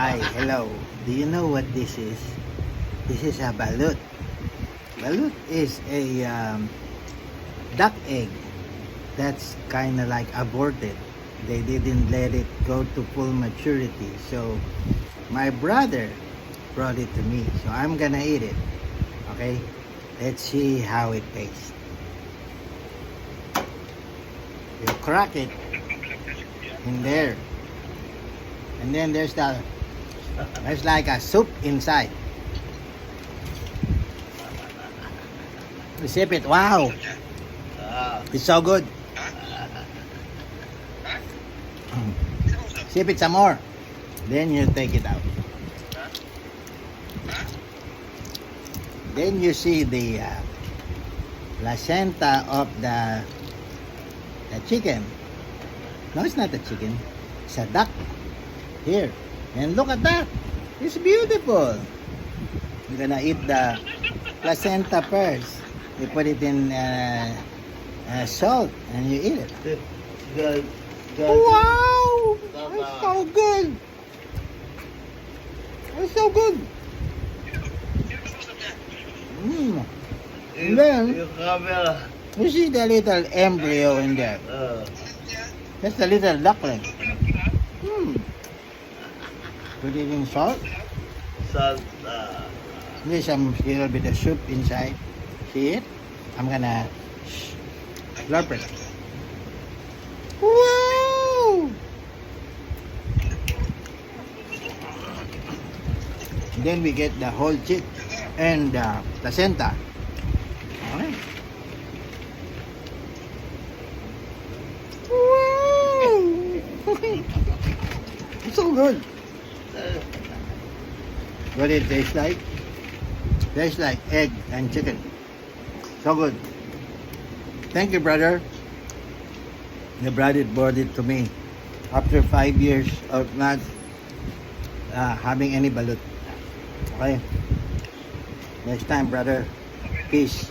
Hi, hello. Do you know what this is? This is a balut. Balut is a duck egg that's kind of like aborted. They didn't let it go to full maturity. So my brother brought it to me. So I'm gonna eat it. Okay? Let's see how it tastes. You crack it in there. And then there's like a soup inside. You sip it. Wow. It's so good. Sip it some more. Then you take it out. Then you see the placenta of the chicken. No, it's not a chicken. It's a duck. Here. And look at that. It's beautiful. You're gonna eat the placenta first. You put it in salt and you eat it. Good. Wow! It's so good. It's so good. Mm. And then, Yung camera. you see the little embryo in there. That's the little duckling. Put it in salt. Salt. There's some little bit of soup inside. See it? I'm gonna slurp it. Wow! Then we get the whole chick and the placenta. Alright. Wow! It's so good. What it tastes like? Tastes like egg and chicken. So good. Thank you, brother. The brother brought it to me after 5 years of not having any balut. Okay. Next time, brother. Peace.